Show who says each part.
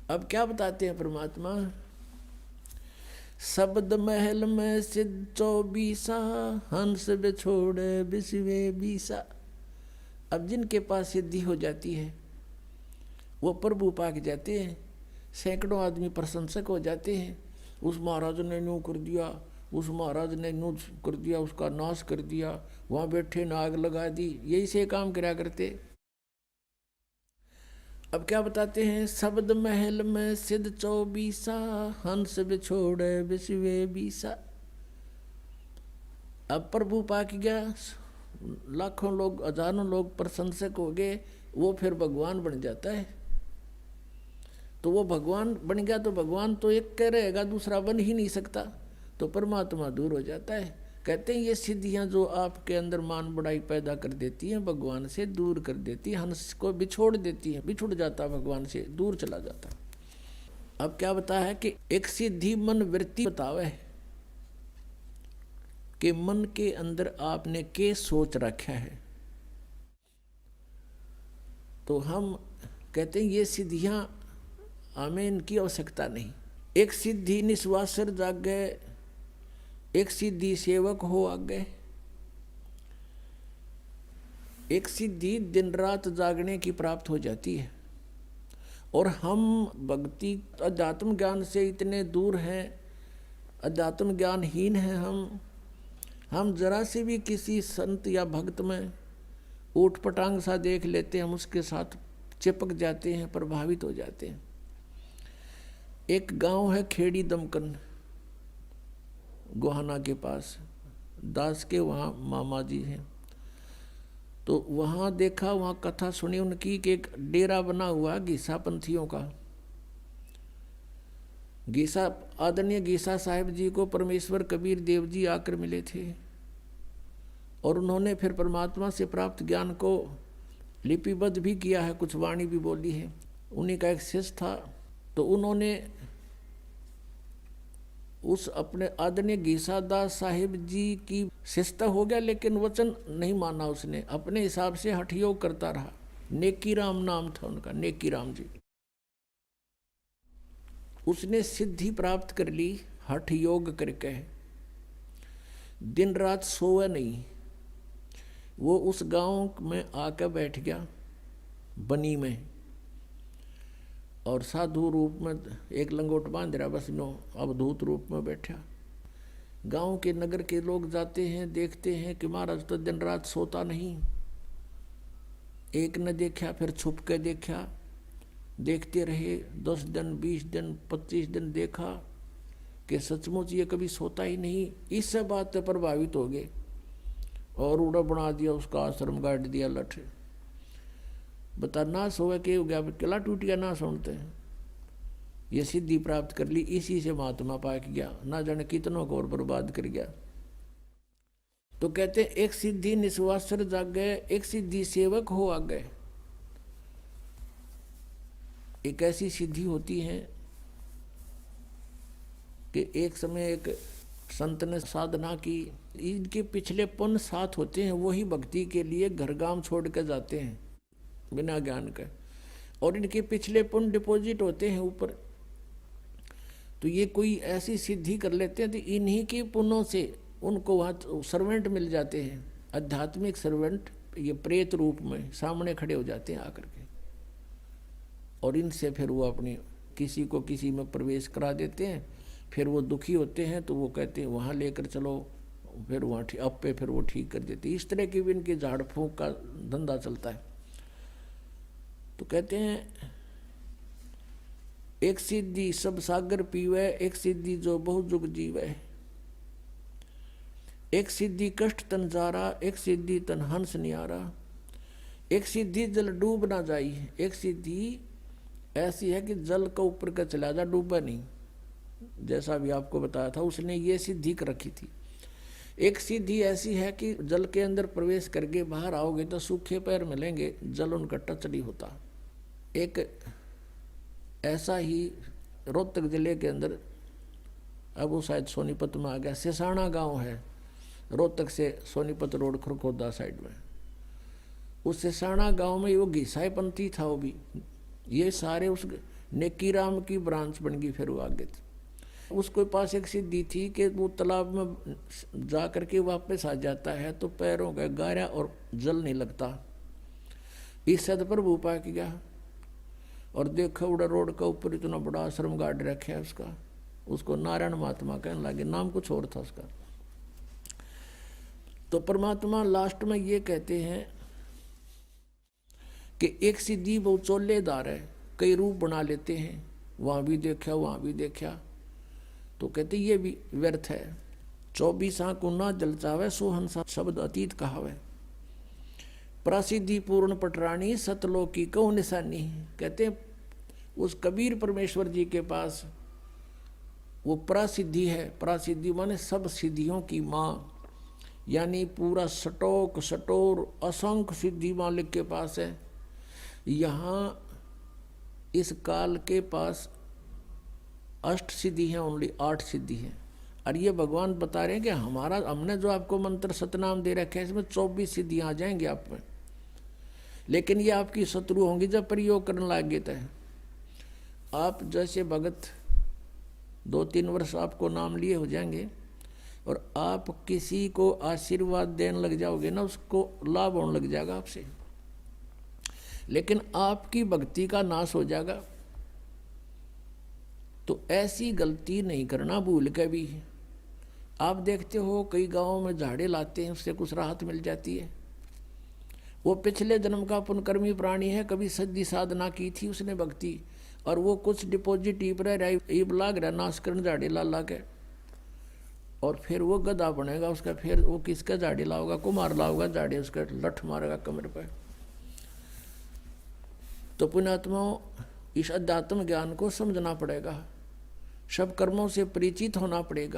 Speaker 1: अब क्या बताते हैं परमात्मा, शब्द महल में सिद्ध 24 हंस बिछोड़े बिसवे 20। अब जिनके पास सिद्धि हो जाती है वो प्रभु पाक जाते हैं। सैकड़ों आदमी प्रशंसक हो जाते हैं, उस महाराज ने यूँ कर दिया, उस महाराज ने यूँ कर दिया, उसका नाश कर दिया, वहाँ बैठे ने आग लगा दी, यही से काम करा करते। अब क्या बताते हैं, शब्द महल में सिद्ध 24 हंस बिछोड़े बिसवे 20। अब प्रभु पाक गया, लाखों लोग हजारों लोग प्रशंसक हो गए, वो फिर भगवान बन जाता है। तो वो भगवान बन गया तो भगवान तो एक कह रहेगा, दूसरा बन ही नहीं सकता, तो परमात्मा दूर हो जाता है। कहते हैं ये सिद्धियां जो आपके अंदर मान बढ़ाई पैदा कर देती हैं, भगवान से दूर कर देती है, हंस को बिछोड़ देती है, बिछुड़ जाता है, भगवान से दूर चला जाता है। अब क्या बताया है कि एक सिद्धि मन वृत्ति बतावे कि मन के अंदर आपने के सोच रखा है। तो हम कहते हैं ये सिद्धियां हमें इनकी आवश्यकता नहीं। एक सिद्धि निस्वासर जागे, एक सिद्धि सेवक हो आगे, एक सिद्धि दिन रात जागने की प्राप्त हो जाती है। और हम भक्ति अध्यात्म ज्ञान से इतने दूर हैं, अध्यात्म ज्ञानहीन हैं हम जरा से भी किसी संत या भक्त में ऊट पटांग सा देख लेते हैं, हम उसके साथ चिपक जाते हैं, प्रभावित हो जाते हैं। एक गांव है खेड़ी दमकन, गोहाना के पास, दास के वहाँ मामा जी हैं। तो वहाँ देखा, वहाँ कथा सुनी उनकी कि एक डेरा बना हुआ गीसा पंथियों का। गीसा आदरणीय गीसा साहिब जी को परमेश्वर कबीर देव जी आकर मिले थे और उन्होंने फिर परमात्मा से प्राप्त ज्ञान को लिपिबद्ध भी किया है, कुछ वाणी भी बोली है। उन्हीं का एक शिष्य था, तो उन्होंने उस अपने आदरणीय गीसादास साहिब जी की शिष्यता हो गया, लेकिन वचन नहीं माना उसने, अपने हिसाब से हठ योग करता रहा। नेकी राम नाम था उनका, नेकी राम जी। उसने सिद्धि प्राप्त कर ली हठ योग करके, दिन रात सोए नहीं। वो उस गांव में आकर बैठ गया बनी में, और साधु रूप में एक लंगोट बांध रहा, बस नो अवधूत रूप में बैठा। गांव के नगर के लोग जाते हैं, देखते हैं कि महाराज तो दिन रात सोता नहीं। एक ने देखा, फिर छुप के देखा, देखते रहे 10 दिन 20 दिन 25 दिन, देखा कि सचमुच ये कभी सोता ही नहीं। इससे बात से प्रभावित हो गए और उड़ा बना दिया, उसका आश्रम गाड़ दिया लठ। बता ना सोए के हो गया, किला टूट गया, ना सुनते हैं। ये सिद्धि प्राप्त कर ली, इसी से महात्मा पाक गया, ना जाने कितनों को और बर्बाद कर गया। तो कहते एक सिद्धि निस्वासर जाग गए, एक सिद्धि सेवक हो आ गए। एक ऐसी सिद्धि होती है कि एक समय एक संत ने साधना की, इनके पिछले पुण्य साथ होते हैं, वही भक्ति के लिए घर गांव छोड़ कर जाते हैं बिना ज्ञान के, और इनके पिछले पुण्य डिपॉजिट होते हैं ऊपर। तो ये कोई ऐसी सिद्धि कर लेते हैं तो इन्हीं के पुण्यों से उनको वहाँ सर्वेंट मिल जाते हैं, आध्यात्मिक सर्वेंट, ये प्रेत रूप में सामने खड़े हो जाते हैं आकर के। और इनसे फिर वो अपनी किसी को किसी में प्रवेश करा देते हैं। फिर वो दुखी होते हैं तो वो कहते हैं वहाँ लेकर चलो, फिर वहाँ अब पे फिर वो ठीक कर देते। इस तरह की भी इनके झाड़ फूँक का धंधा चलता है। तो कहते हैं एक सिद्धि सब सागर पीवे, एक सिद्धि जो बहु जुग जीवे, एक सिद्धि कष्ट तन जारा, एक सिद्धि तन हंस नियारा, एक सिद्धि जल डूब ना जाई, एक सिद्धि ऐसी है कि जल का ऊपर का चला जा, डूबा नहीं। जैसा भी आपको बताया था, उसने ये सिद्धि कर रखी थी। एक सिद्धि ऐसी है कि जल के अंदर प्रवेश करके बाहर आओगे तो सूखे पैर मिलेंगे, जल उनका टच नहीं होता। एक ऐसा ही रोहतक जिले के अंदर, अब वो शायद सोनीपत में आ गया, सिसाना गांव है, रोहतक से सोनीपत रोड खरखोदा साइड में। उस सिसाना गांव में वो घिसाई पंथी था, वो भी ये सारे उस नेकी राम की ब्रांच बन गई। फिर वो आगे उसके पास एक सिद्धि थी कि वो तालाब में जा करके वापस आ जाता है तो पैरों का गारा और जल नहीं लगता। इस सद पर वो पा गया और देखा उड़ा रोड का ऊपर इतना बड़ा आश्रम गाड़ रखा है उसका। उसको नारायण महात्मा कहने लगे, नाम कुछ और था उसका। तो परमात्मा लास्ट में ये कहते हैं कि एक सिद्धि वो चोलेदार है, कई रूप बना लेते हैं, वहाँ भी देखा वहाँ भी देखा, तो कहते ये भी व्यर्थ है। 24 को ना जलचावे सुहंसा शब्द अतीत कहावे, प्रसिद्धि पूर्ण पटरानी सतलोक की कौ निशानी। कहते उस कबीर परमेश्वर जी के पास वो प्रसिद्धि है। प्रसिद्धि माने सब सिद्धियों की माँ, यानी पूरा सटोक सटोर असंख्य सिद्धि मालिक के पास है। यहाँ इस काल के पास अष्ट सिद्धि है, ओनली 8 सिद्धि है। और ये भगवान बता रहे हैं कि हमने जो आपको मंत्र सतनाम दे रखे है इसमें 24 सिद्धियाँ आ जाएंगी आप में, लेकिन ये आपकी शत्रु होंगी जब प्रयोग करने लगे। तो आप जैसे भगत 2-3 वर्ष आपको नाम लिए हो जाएंगे और आप किसी को आशीर्वाद देने लग जाओगे ना, उसको लाभ होने लग जाएगा आपसे, लेकिन आपकी भक्ति का नाश हो जाएगा। तो ऐसी गलती नहीं करना भूल के भी। आप देखते हो कई गांवों में झाड़े लाते हैं, उससे कुछ राहत मिल जाती है। वो पिछले जन्म का पुण्यकर्मी प्राणी है, कभी सद्दी साधना की थी उसने भक्ति, और वो कुछ डिपॉजिट ईब लाग रहा नाश करने झाड़े ला के, और फिर वो गधा बनेगा उसका। फिर वो किसका झाड़ी लाओगा, कुमार लाओगा झाड़ी, उसका लठ मारेगा कमर पर। तो पुण्यात्माओं, इस अध्यात्म ज्ञान को समझना पड़ेगा, सब कर्मों से परिचित होना पड़ेगा।